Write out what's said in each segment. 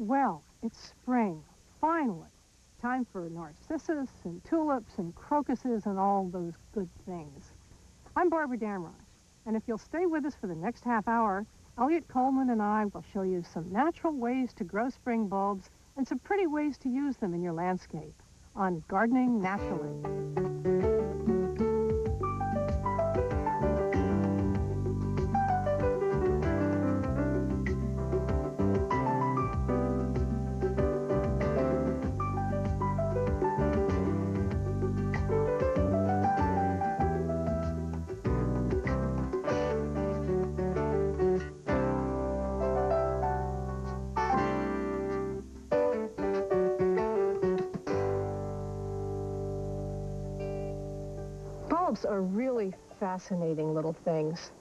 Well, it's spring, finally. Time for narcissus and tulips and crocuses and all those good things. I'm Barbara Damrosch, and if you'll stay with us for the next half hour, Elliot Coleman and I will show you some natural ways to grow spring bulbs and some pretty ways to use them in your landscape on Gardening Naturally. Bulbs are really fascinating little things.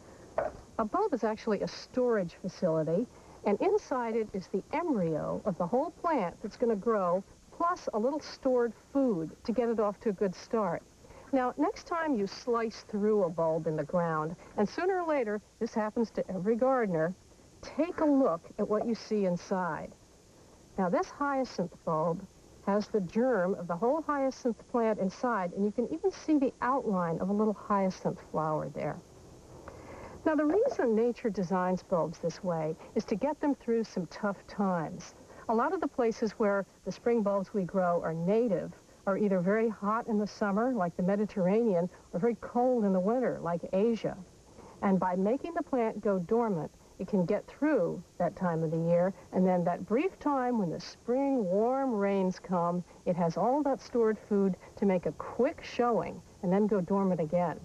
A bulb is actually a storage facility, and inside it is the embryo of the whole plant that's going to grow, plus a little stored food to get it off to a good start. Now, next time you slice through a bulb in the ground, and sooner or later, this happens to every gardener, take a look at what you see inside. Now, this hyacinth bulb has the germ of the whole hyacinth plant inside, and you can even see the outline of a little hyacinth flower there. Now, the reason nature designs bulbs this way is to get them through some tough times. A lot of the places where the spring bulbs we grow are native are either very hot in the summer, like the Mediterranean, or very cold in the winter, like Asia. And by making the plant go dormant, it can get through that time of the year, and then that brief time when the spring warm rains come, it has all that stored food to make a quick showing and then go dormant again.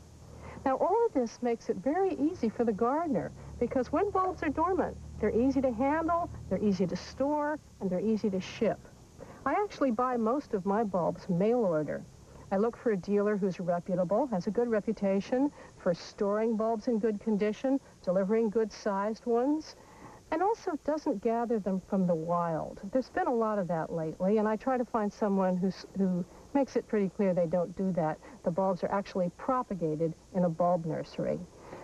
Now, all of this makes it very easy for the gardener, because when bulbs are dormant, they're easy to handle, they're easy to store, and they're easy to ship. I actually buy most of my bulbs mail order. I look for a dealer who's reputable, has a good reputation for storing bulbs in good condition, delivering good-sized ones, and also doesn't gather them from the wild. There's been a lot of that lately, and I try to find someone who makes it pretty clear they don't do that. The bulbs are actually propagated in a bulb nursery.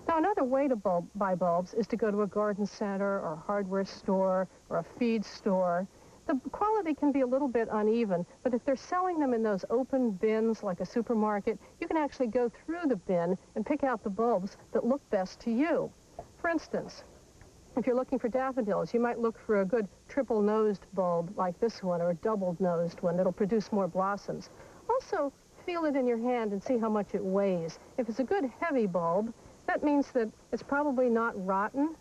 Now, another way to buy bulbs is to go to a garden center or a hardware store or a feed store. The quality can be a little bit uneven, but if they're selling them in those open bins like a supermarket, you can actually go through the bin and pick out the bulbs that look best to you. For instance, if you're looking for daffodils, you might look for a good triple-nosed bulb like this one, or a double-nosed one that'll produce more blossoms. Also, feel it in your hand and see how much it weighs. If it's a good heavy bulb, that means that it's probably not rotten.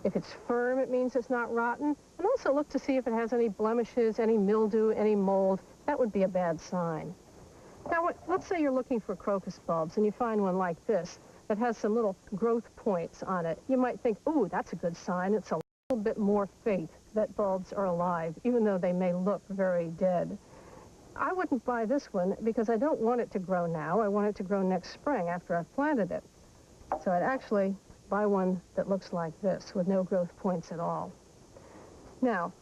If it's firm, it means it's not rotten. And also look to see if it has any blemishes, any mildew, any mold. That would be a bad sign. Now, let's say you're looking for crocus bulbs and you find one like this that has some little growth points on it. You might think, ooh, that's a good sign. It's a little bit more faith that bulbs are alive, even though they may look very dead. I wouldn't buy this one because I don't want it to grow now. I want it to grow next spring after I've planted it. So I'd actually buy one that looks like this with no growth points at all. Now,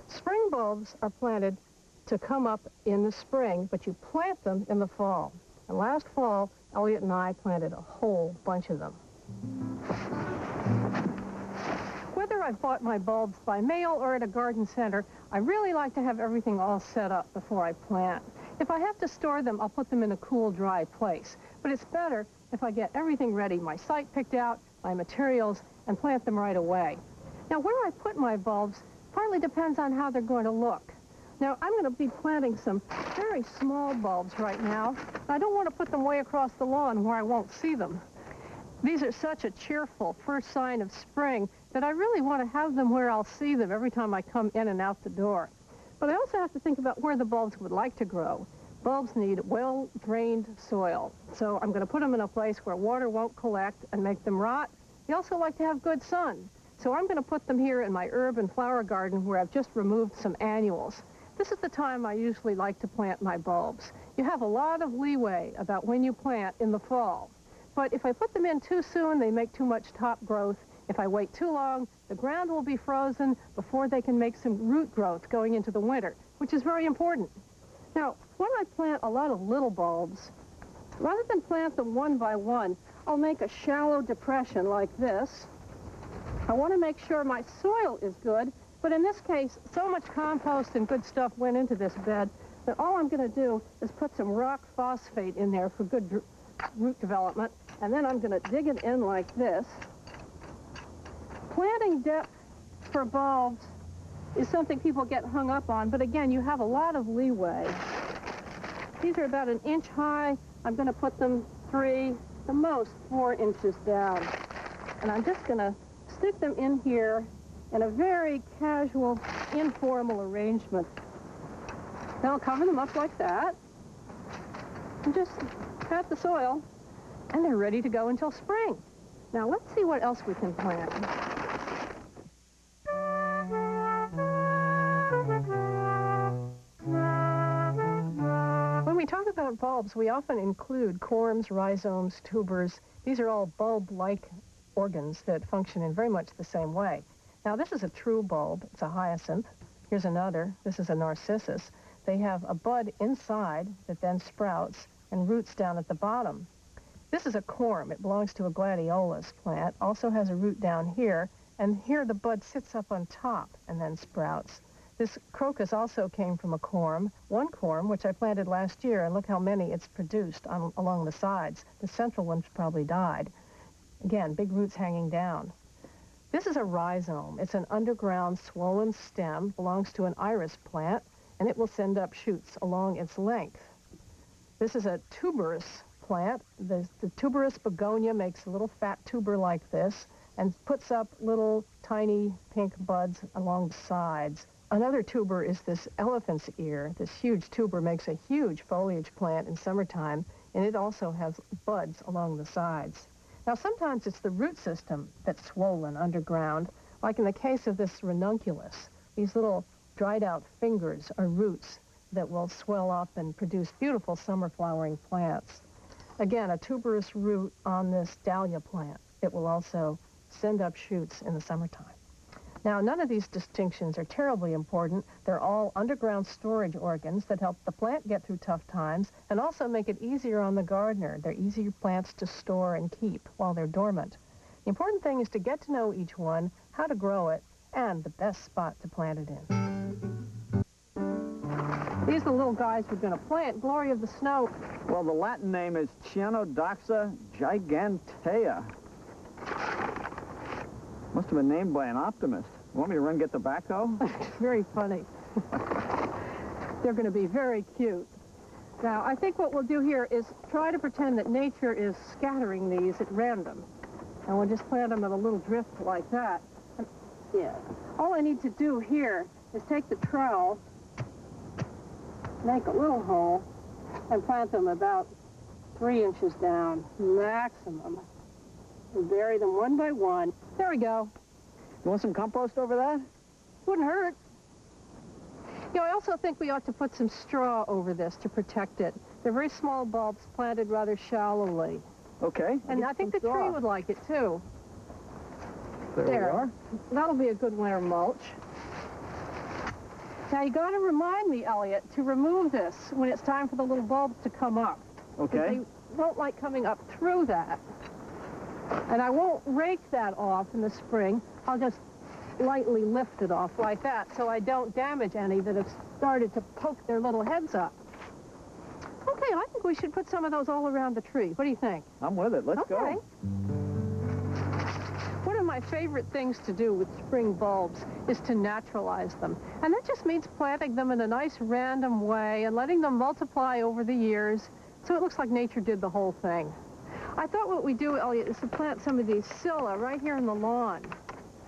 spring bulbs are planted to come up in the spring, but you plant them in the fall. And last fall, Elliot and I planted a whole bunch of them. Whether I've bought my bulbs by mail or at a garden center, I really like to have everything all set up before I plant. If I have to store them, I'll put them in a cool, dry place. But it's better if I get everything ready, my site picked out, my materials, and plant them right away. Now, where I put my bulbs partly depends on how they're going to look. Now, I'm going to be planting some very small bulbs right now. I don't want to put them way across the lawn where I won't see them. These are such a cheerful first sign of spring that I really want to have them where I'll see them every time I come in and out the door. But I also have to think about where the bulbs would like to grow. Bulbs need well-drained soil, so I'm going to put them in a place where water won't collect and make them rot. They also like to have good sun, so I'm going to put them here in my herb and flower garden where I've just removed some annuals. This is the time I usually like to plant my bulbs. You have a lot of leeway about when you plant in the fall, but if I put them in too soon, they make too much top growth. If I wait too long, the ground will be frozen before they can make some root growth going into the winter, which is very important. Now, when I plant a lot of little bulbs, rather than plant them one by one, I'll make a shallow depression like this. I want to make sure my soil is good, but But in this case, so much compost and good stuff went into this bed that all I'm going to do is put some rock phosphate in there for good root development, and then I'm going to dig it in like this. Planting depth for bulbs is something people get hung up on, but again, you have a lot of leeway. These are about 1 inch high. I'm going to put them 3, the most 4 inches down. And I'm just going to stick them in here in a very casual, informal arrangement. Then I'll cover them up like that and just pat the soil, and they're ready to go until spring. Now let's see what else we can plant. When we talk about bulbs, we often include corms, rhizomes, tubers. These are all bulb-like organs that function in very much the same way. Now, this is a true bulb. It's a hyacinth. Here's another. This is a narcissus. They have a bud inside that then sprouts and roots down at the bottom. This is a corm. It belongs to a gladiolus plant. Also has a root down here, and here the bud sits up on top and then sprouts. This crocus also came from a corm, one corm, which I planted last year, and look how many it's produced along the sides. The central one's probably died. Again, big roots hanging down. This is a rhizome. It's an underground swollen stem, belongs to an iris plant, and it will send up shoots along its length. This is a tuberous plant. The tuberous begonia makes a little fat tuber like this and puts up little tiny pink buds along the sides. Another tuber is this elephant's ear. This huge tuber makes a huge foliage plant in summertime, and it also has buds along the sides. Now, sometimes it's the root system that's swollen underground, like in the case of this ranunculus. These little dried-out fingers are roots that will swell up and produce beautiful summer-flowering plants. Again, a tuberous root on this dahlia plant. It will also send up shoots in the summertime. Now, none of these distinctions are terribly important. They're all underground storage organs that help the plant get through tough times and also make it easier on the gardener. They're easier plants to store and keep while they're dormant. The important thing is to get to know each one, how to grow it, and the best spot to plant it in. These are the little guys we're going to plant. Glory of the snow. Well, the Latin name is Cyanodoxa gigantea. Must have been named by an optimist. Want me to run get the backhoe? Very funny. They're going to be very cute. Now, I think what we'll do here is try to pretend that nature is scattering these at random. And we'll just plant them in a little drift like that. Yeah. All I need to do here is take the trowel, make a little hole, and plant them about 3 inches down, maximum. And bury them one by one. There we go. You want some compost over that? Wouldn't hurt. You know, I also think we ought to put some straw over this to protect it. They're very small bulbs planted rather shallowly. Okay. And I think the tree would like it, too. There we are. That'll be a good winter mulch. Now, you got to remind me, Elliot, to remove this when it's time for the little bulbs to come up. Okay. They don't like coming up through that. And I won't rake that off in the spring. I'll just lightly lift it off like that so I don't damage any that have started to poke their little heads up. Okay, I think we should put some of those all around the tree. What do you think? I'm with it. Let's go. One of my favorite things to do with spring bulbs is to naturalize them. And that just means planting them in a nice random way and letting them multiply over the years so it looks like nature did the whole thing. I thought what we do, Elliot, is to plant some of these scilla right here in the lawn.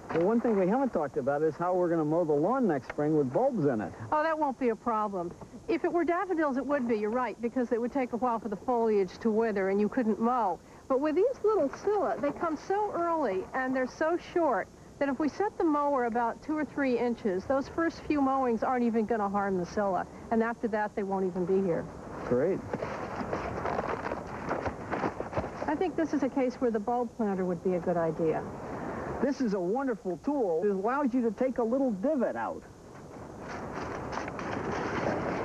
Well, one thing we haven't talked about is how we're going to mow the lawn next spring with bulbs in it. Oh, that won't be a problem. If it were daffodils, it would be, you're right, because it would take a while for the foliage to wither and you couldn't mow. But with these little scilla, they come so early and they're so short that if we set the mower about 2 or 3 inches, those first few mowings aren't even going to harm the scilla. And after that, they won't even be here. Great. I think this is a case where the bulb planter would be a good idea. This is a wonderful tool. It allows you to take a little divot out.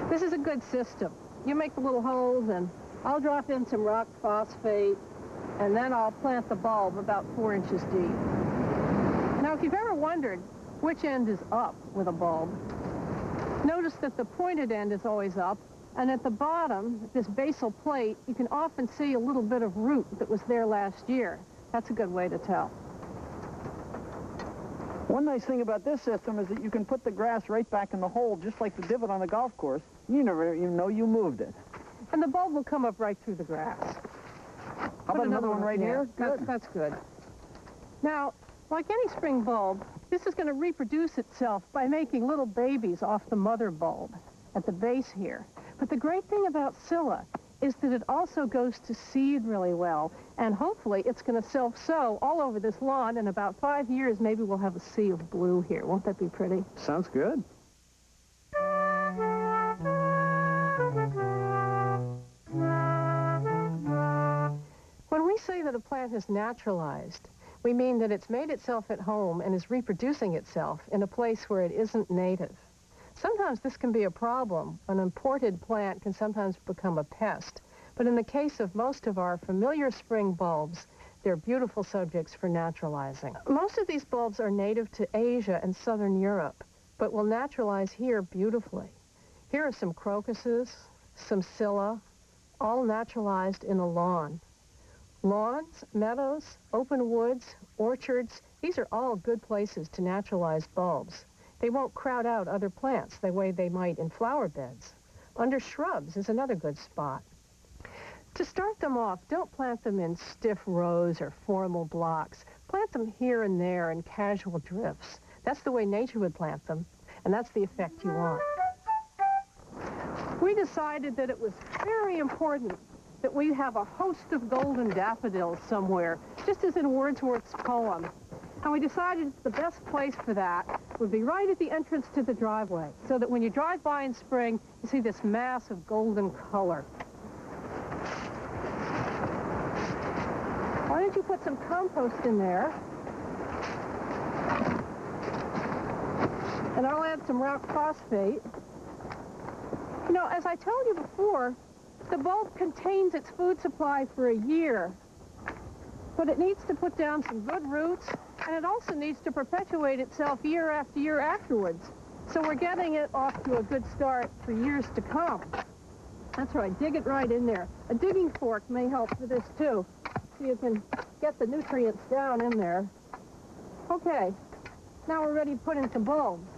This is a good system. You make the little holes, and I'll drop in some rock phosphate, and then I'll plant the bulb about 4 inches deep. Now, if you've ever wondered which end is up with a bulb. Notice that the pointed end is always up, and at the bottom, this basal plate, you can often see a little bit of root that was there last year. That's a good way to tell. One nice thing about this system is that you can put the grass right back in the hole, just like the divot on the golf course. You never even know you moved it. And the bulb will come up right through the grass. How about another one right here? Good. That's good. Now, like any spring bulb, this is going to reproduce itself by making little babies off the mother bulb at the base here. But the great thing about Scilla is that it also goes to seed really well, and hopefully it's going to self-sow all over this lawn. In about 5 years, maybe we'll have a sea of blue here. Won't that be pretty? Sounds good. When we say that a plant is naturalized, we mean that it's made itself at home and is reproducing itself in a place where it isn't native. Sometimes this can be a problem. An imported plant can sometimes become a pest. But in the case of most of our familiar spring bulbs, they're beautiful subjects for naturalizing. Most of these bulbs are native to Asia and southern Europe, but will naturalize here beautifully. Here are some crocuses, some scilla, all naturalized in a lawn. Lawns, meadows, open woods, orchards, these are all good places to naturalize bulbs. They won't crowd out other plants the way they might in flower beds. Under shrubs is another good spot. To start them off, don't plant them in stiff rows or formal blocks. Plant them here and there in casual drifts. That's the way nature would plant them, and that's the effect you want. We decided that it was very important that we have a host of golden daffodils somewhere, just as in Wordsworth's poem. And we decided the best place for that would be right at the entrance to the driveway, so that when you drive by in spring, you see this mass of golden color. Why don't you put some compost in there? And I'll add some rock phosphate. You know, as I told you before, the bulb contains its food supply for a year, but it needs to put down some good roots, and it also needs to perpetuate itself year after year afterwards. So we're getting it off to a good start for years to come. That's right, dig it right in there. A digging fork may help for this too, so you can get the nutrients down in there. Okay, now we're ready to put in some bulbs.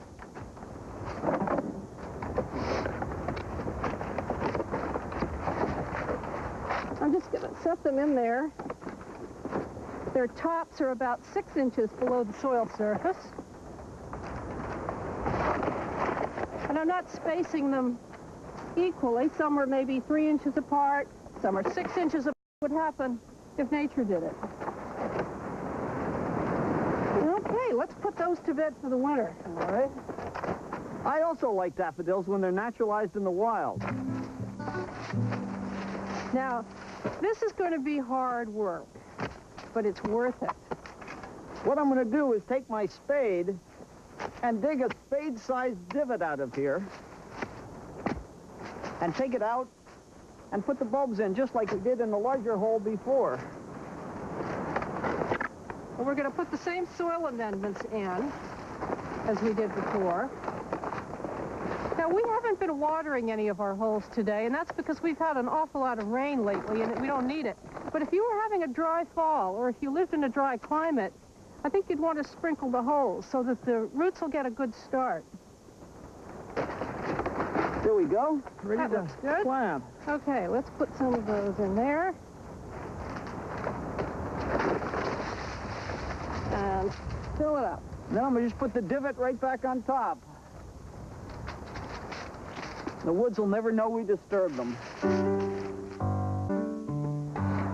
I'm just going to set them in there. Their tops are about 6 inches below the soil surface. And I'm not spacing them equally. Some are maybe 3 inches apart. Some are 6 inches apart. What would happen if nature did it? Okay, let's put those to bed for the winter. All right. I also like daffodils when they're naturalized in the wild. Now, this is going to be hard work, but it's worth it. What I'm going to do is take my spade and dig a spade-sized divot out of here and take it out and put the bulbs in just like we did in the larger hole before. And we're going to put the same soil amendments in as we did before. Now, we haven't been watering any of our holes today, and that's because we've had an awful lot of rain lately, and we don't need it. But if you were having a dry fall, or if you lived in a dry climate, I think you'd want to sprinkle the holes so that the roots will get a good start. There we go. Ready to plant. Okay, let's put some of those in there. And fill it up. Now I'm going to just put the divot right back on top. The woods will never know we disturbed them.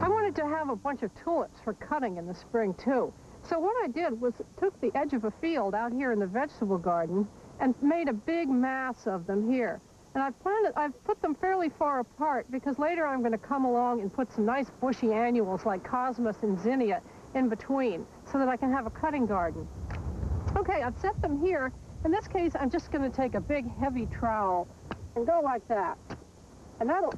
I wanted to have a bunch of tulips for cutting in the spring, too. So what I did was took the edge of a field out here in the vegetable garden and made a big mass of them here. And I've put them fairly far apart because later I'm going to come along and put some nice bushy annuals like cosmos and zinnia in between so that I can have a cutting garden. Okay, I've set them here. In this case, I'm just going to take a big, heavy trowel and go like that. And that'll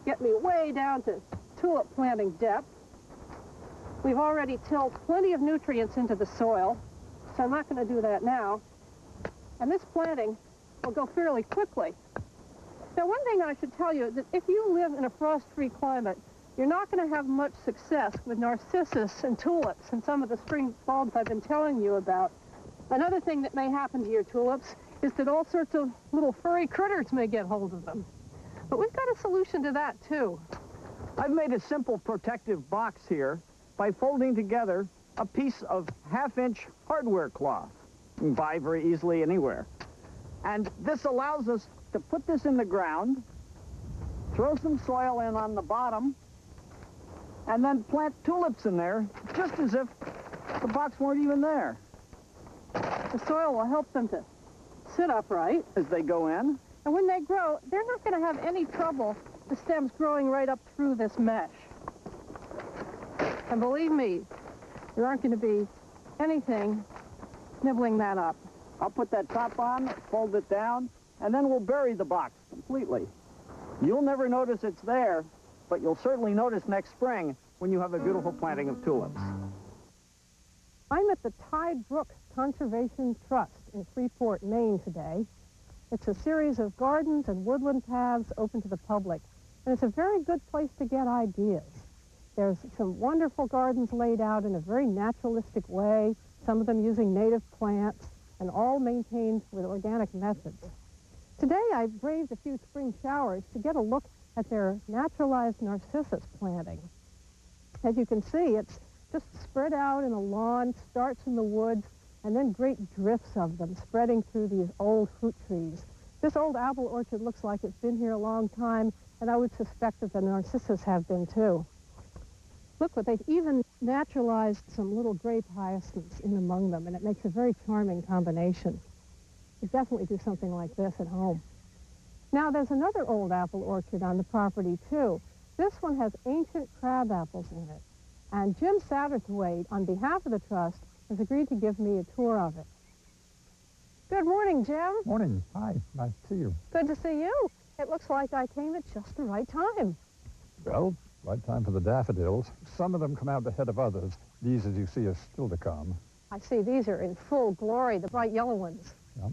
get me way down to tulip planting depth. We've already tilled plenty of nutrients into the soil, so I'm not going to do that now. and this planting will go fairly quickly. Now, one thing I should tell you is that if you live in a frost-free climate, you're not going to have much success with narcissus and tulips and some of the spring bulbs I've been telling you about. Another thing that may happen to your tulips is that all sorts of little furry critters may get hold of them. But we've got a solution to that, too. I've made a simple protective box here by folding together a piece of half-inch hardware cloth. You can buy very easily anywhere. And this allows us to put this in the ground, throw some soil in on the bottom, and then plant tulips in there, just as if the box weren't even there. The soil will help them to sit upright As they go in. and when they grow, they're not going to have any trouble, the stems growing right up through this mesh. And believe me, there aren't going to be anything nibbling that up. I'll put that top on, fold it down, and then we'll bury the box completely. You'll never notice it's there, but you'll certainly notice next spring when you have a beautiful planting of tulips. I'm at the Tide Brook Conservation Trust in Freeport, Maine today. It's a series of gardens and woodland paths open to the public, and it's a very good place to get ideas. There's some wonderful gardens laid out in a very naturalistic way, some of them using native plants, and all maintained with organic methods. Today I braved a few spring showers to get a look at their naturalized narcissus planting. As you can see, it's just spread out in a lawn, starts in the woods, and then great drifts of them spreading through these old fruit trees. This old apple orchard looks like it's been here a long time, and I would suspect that the narcissus have been too. Look, but they've even naturalized some little grape hyacinths in among them, and it makes a very charming combination. You definitely do something like this at home. Now, there's another old apple orchard on the property, too. This one has ancient crab apples in it. And Jim Satterthwaite, on behalf of the Trust, has agreed to give me a tour of it. Good morning, Jim. Morning. Hi. Nice to see you. Good to see you. It looks like I came at just the right time. Well, right time for the daffodils. Some of them come out ahead of others. These, as you see, are still to come. I see these are in full glory, the bright yellow ones. Yeah.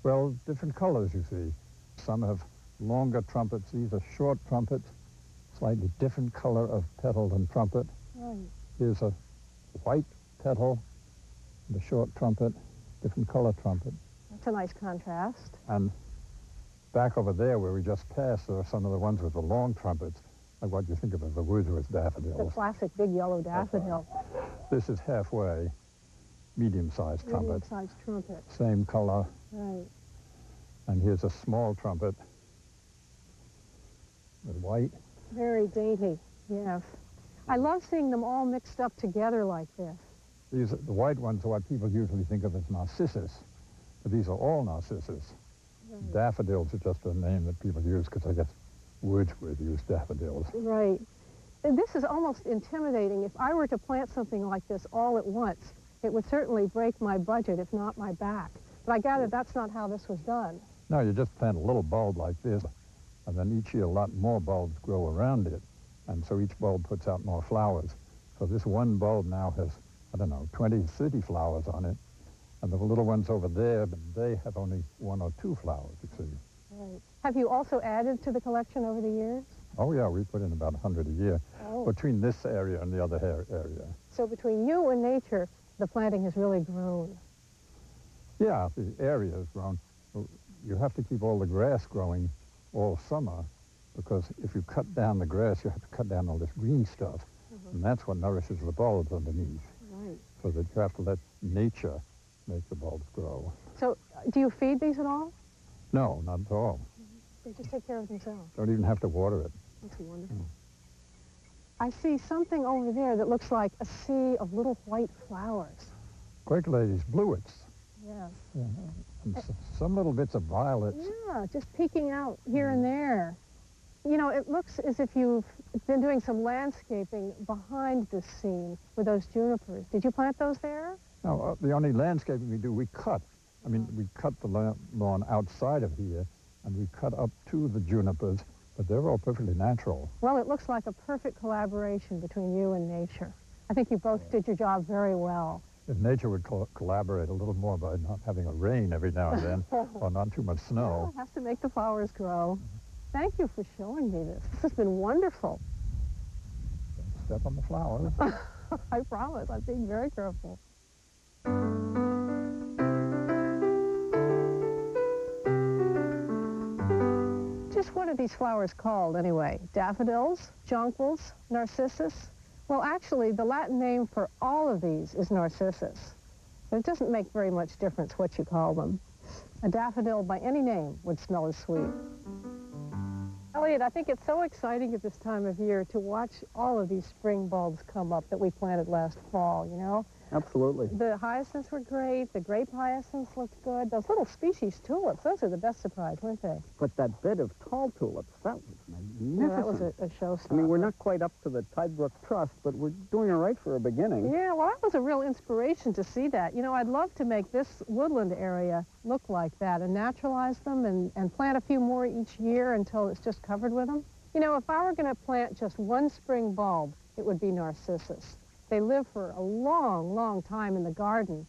Well, different colors, you see. Some have longer trumpets. These are short trumpets, slightly different color of petal and trumpet. Right. Here's a white petal, the short trumpet, different color trumpet. That's a nice contrast. And back over there where we just passed, there are some of the ones with the long trumpets, like what you think of as the Wordsworth The daffodils. classic big yellow daffodil. This is halfway, medium-sized trumpet. Medium-sized trumpet. Same color. Right. And here's a small trumpet with white. Very dainty, yes. I love seeing them all mixed up together like this. These, the white ones are what people usually think of as narcissus, but these are all narcissus. Right. Daffodils are just a name that people use because I guess Wordsworth used daffodils. Right. And this is almost intimidating. If I were to plant something like this all at once, it would certainly break my budget, if not my back. But I gather that's not how this was done. No, you just plant a little bulb like this, and then each year a lot more bulbs grow around it, and so each bulb puts out more flowers. So this one bulb now has, I don't know, 20, 30 flowers on it, and the little ones over there, they have only 1 or 2 flowers, you see. Right. Have you also added to the collection over the years? Oh yeah, we put in about 100 a year Oh. between this area and the other area. So between you and nature, the planting has really grown. Yeah, the area has grown. You have to keep all the grass growing all summer, because if you cut down the grass, you have to cut down all this green stuff. And that's what nourishes the bulbs underneath. Right. So that you have to let nature make the bulbs grow. So do you feed these at all? No, not at all. They just take care of themselves. Don't even have to water it. That's wonderful. I see something over there that looks like a sea of little white flowers. Quaker ladies, bluets. Yes. Yeah. And some little bits of violets. Yeah, just peeking out here and there. You know, it looks as if you've been doing some landscaping behind this scene with those junipers. Did you plant those there? No, the only landscaping we do, we cut. I mean, we cut the lawn outside of here, and we cut up to the junipers, but they're all perfectly natural. Well, it looks like a perfect collaboration between you and nature. I think you both did your job very well. If nature would collaborate a little more by not having a rain every now and then, or not too much snow. Yeah, it has to make the flowers grow. Thank you for showing me this. This has been wonderful. Don't step on the flowers. I promise. I'm being very careful. Just what are these flowers called, anyway? Daffodils, jonquils, narcissus? Well, actually, the Latin name for all of these is narcissus. It doesn't make very much difference what you call them. A daffodil by any name would smell as sweet. Elliot, I think it's so exciting at this time of year to watch all of these spring bulbs come up that we planted last fall, you know? Absolutely. The hyacinths were great. The grape hyacinths looked good. Those little species tulips, those are the best surprise, weren't they? But that bed of tall tulips, that was magnificent. Yeah, that was a showstopper. I mean, we're not quite up to the Tidebrook Trust, but we're doing all right for a beginning. Yeah, well, that was a real inspiration to see that. You know, I'd love to make this woodland area look like that and naturalize them and plant a few more each year until it's just covered with them. You know, if I were going to plant just one spring bulb, it would be narcissus. They live for a long, long time in the garden.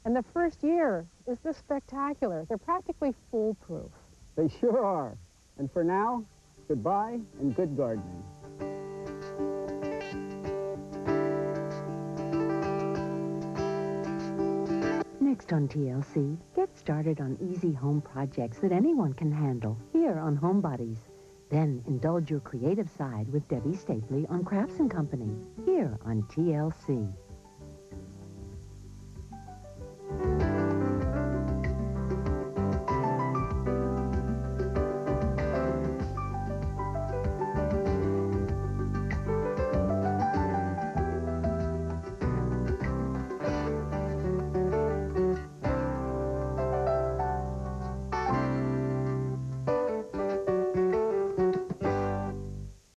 And the first year is this spectacular. They're practically foolproof. They sure are. And for now, goodbye and good gardening. Next on TLC, get started on easy home projects that anyone can handle here on Homebodies. Then indulge your creative side with Debbie Stapley on Crafts & Company here on TLC.